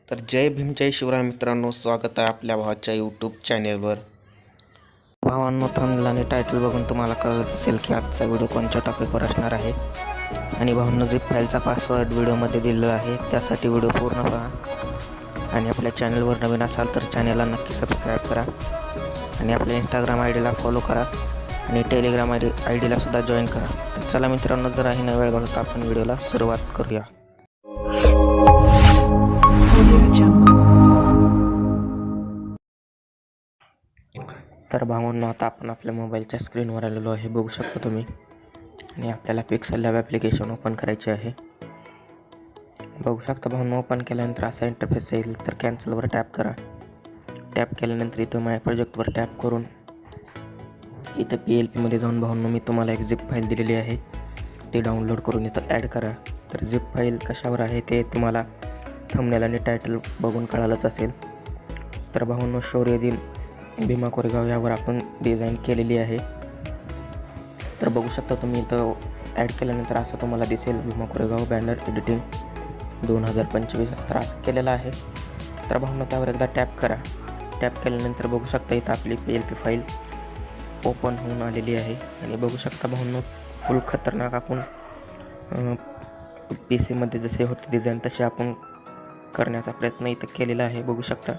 तर जय भीम जय शिवराय मित्रांनो, स्वागत आहे आपल्या भावाच्या यूट्यूब चॅनेलवर. भावांनो, थंबनेल आणि टायटल बघून तुम्हाला कळत असेल की आजचा व्हिडिओ कोणत्या टॉपिकवर असणार आहे. आणि भावांनो, झिप फाईलचा पासवर्ड व्हिडिओमध्ये दिलेला आहे, त्यासाठी व्हिडिओ पूर्ण पहा. आणि आपल्या चॅनलवर नवीन असाल तर चॅनलला नक्की सबस्क्राईब करा. आणि आपल्या इंस्टाग्राम आय डीला फॉलो करा आणि टेलिग्राम आय डीला सुद्धा जॉईन करा. तर चला मित्रांनो, जराही न वेळ घालवता आपण व्हिडिओला सुरुवात करूया. तर भावांनो, आता आपण आपल्या मोबाईलच्या स्क्रीनवर आलेलो आहे, बघू शकता तुम्ही. आणि आपल्याला पिक्सल लॅब ॲप्लिकेशन ओपन करायचे आहे. बघू शकता भावांनो, ओपन केल्यानंतर असा इंटरफेस येईल. तर कॅन्सलवर टॅप करा. टॅप केल्यानंतर इथं माय प्रोजेक्टवर टॅप करून इथं PLPमध्ये जाऊन भावांनो, मी तुम्हाला एक झिप फाईल दिलेली आहे, ती डाउनलोड करून इथं ॲड करा. तर झिप फाईल कशावर आहे ते तुम्हाला थंबनेल आणि टायटल बघून कळालंच असेल. तर भावांनो, शौर्य दिन भीमा कोरेगाव यावर आपण डिझाईन केलेली आहे. तर बघू शकता तुम्ही, इथं ॲड केल्यानंतर असं तुम्हाला दिसेल, भीमा कोरेगाव बॅनर एडिटिंग 2025 तर असं केलेलं आहे. तर भावांनो, त्यावर एकदा टॅप करा. टॅप केल्यानंतर बघू शकता इथं आपली PLP फाईल ओपन होऊन आलेली आहे. आणि बघू शकता भावांनो, फुल खतरनाक आपण PC जसे होते डिझाईन तसे आपण करण्याचा प्रयत्न इथं केलेला आहे, बघू शकता.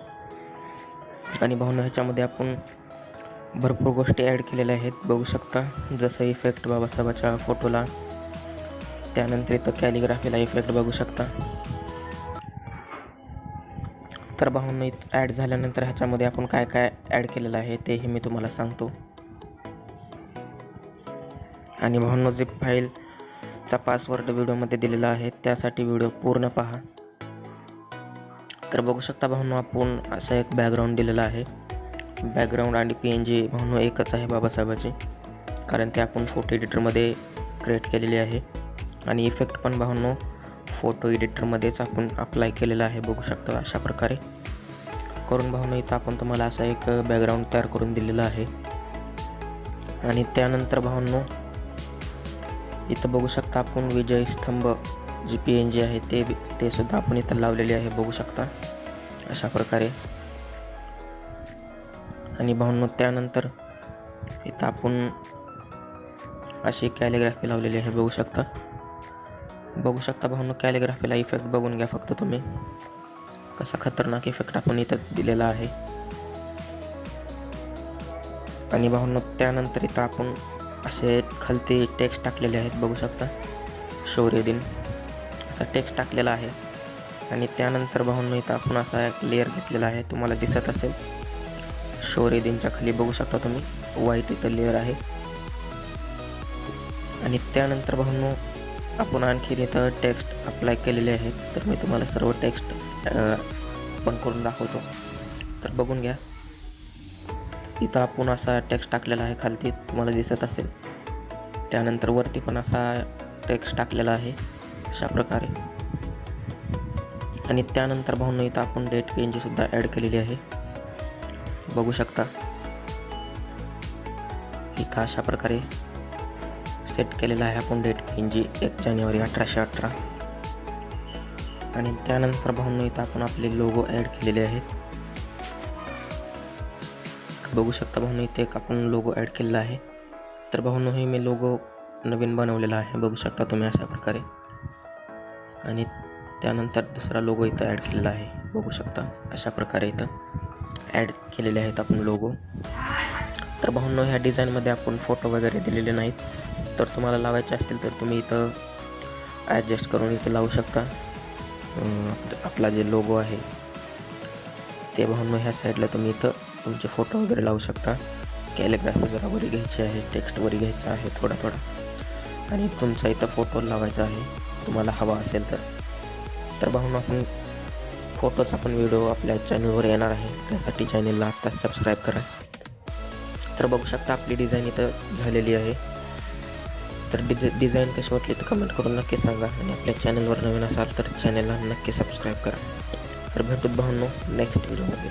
आणि भावांनो, ह्याच्यामध्ये आपण भरपूर गोष्टी ॲड केलेल्या आहेत, बघू शकता. जसं इफेक्ट बाबासाहेबाच्या फोटोला, त्यानंतर इथं कॅलिग्राफीला इफेक्ट बघू शकता. तर भावांनो, इथं ॲड झाल्यानंतर ह्याच्यामध्ये आपण काय काय ॲड केलेलं आहे तेही मी तुम्हाला सांगतो. आणि भावांनो, झिप फाईलचा पासवर्ड व्हिडिओमध्ये दिलेला आहे, त्यासाठी व्हिडिओ पूर्ण पहा. तर बघू शकता भावांनो, आपण असं एक बॅकग्राऊंड दिलेला आहे. बॅकग्राऊंड आणि PNG भावांनो एकच आहे बाबासाहेबाची, कारण ते आपण फोटो एडिटरमध्ये क्रिएट केलेली आहे. आणि इफेक्ट पण भावांनो फोटो एडिटरमध्येच आपण अप्लाय केलेला आहे, बघू शकता. अशा प्रकारे करून भावांनो, इथं आपण तुम्हाला असा एक बॅकग्राऊंड तयार करून दिलेला आहे. आणि त्यानंतर भावांनो, इथं बघू शकता आपण विजय स्तंभ जी PNG आहे ते सुद्धा आपण इथं लावलेले आहे, बघू शकता. अशा प्रकारे. आणि भावांनो, त्यानंतर इथं आपण अशी कॅलिग्राफी लावलेली आहे, बघू शकता. बघू शकता भावांनो, कॅलिग्राफीला इफेक्ट बघून घ्या फक्त तुम्ही, कसा खतरनाक इफेक्ट आपण इथं दिलेला आहे. आणि भावांनो, त्यानंतर इथं आपण असे खालती टेक्स्ट टाकलेले आहेत, बघू शकता. शौर्य दिन असा टेक्स्ट टाकलेला आहे. आणि त्यानंतर भावांनो, इथं आपण असा एक लेअर घेतलेला आहे, तुम्हाला दिसत असेल. शौर्य दिनच्या खाली बघू शकता तुम्ही, व्हाईट इथं लेअर आहे. आणि त्यानंतर भावांनो, आपण आणखीन इथं टेक्स्ट अप्लाय केलेले आहेत. तर मी तुम्हाला सर्व टेक्स्ट ओपन करून दाखवतो, तर बघून घ्या. इथं आपण असा टेक्स्ट टाकलेला आहे, खालती तुम्हाला दिसत असेल. त्यानंतर वरती पण असा टेक्स्ट टाकलेला आहे, अशा प्रकारे. आणि त्यानंतर भावांनो, इथं आपण डेट PNG सुद्धा ॲड केलेली आहे, बघू शकता. इथं अशा प्रकारे सेट केलेला आहे आपण डेट PNG 1 जानेवारी 1818. आणि त्यानंतर भावांनो, इथं आपण आपले लोगो ॲड केलेले आहेत, बघू शकता. भावांनो, इथे एक आपण लोगो ॲड केलेला आहे. तर भावांनो, हे मी लोगो नवीन बनवलेला आहे, बघू शकता तुम्ही, अशा प्रकारे. आणि त्यानंतर दुसरा लोगो इथं ॲड केलेला आहे, बघू शकता. अशा प्रकारे इथं ॲड केलेले आहेत आपण लोगो. तर भावांनो, ह्या डिझाईनमध्ये आपण फोटो वगैरे दिलेले नाहीत, तर तुम्हाला लावायचे असतील तर तुम्ही इथं ॲडजस्ट करून इथं लावू शकता. आपला जे लोगो आहे ते भावांनो, ह्या साईडला तुम्ही इथं तुमचे फोटो वगैरे लावू शकता. कॅलिग्राफी जरा वरी घ्यायची आहे, टेक्स्ट वरी घ्यायचा आहे थोडा थोडा, आणि तुमचा इथं फोटो लावायचा आहे तुम्हाला हवा असेल तर. तर भावांनो, आपण फोटोचा पण व्हिडिओ आपल्या चॅनलवर येणार आहे, त्यासाठी चॅनलला आत्ताच सबस्क्राईब करा. तर बघू शकता आपली डिझाईन इथं झालेली आहे. तर डिझाईन कशी वाटली तर कमेंट करून नक्की सांगा. आणि आपल्या चॅनलवर नवीन असाल तर चॅनलला नक्की सबस्क्राईब करा. तर भेटूत भावांनो नेक्स्ट व्हिडिओमध्ये.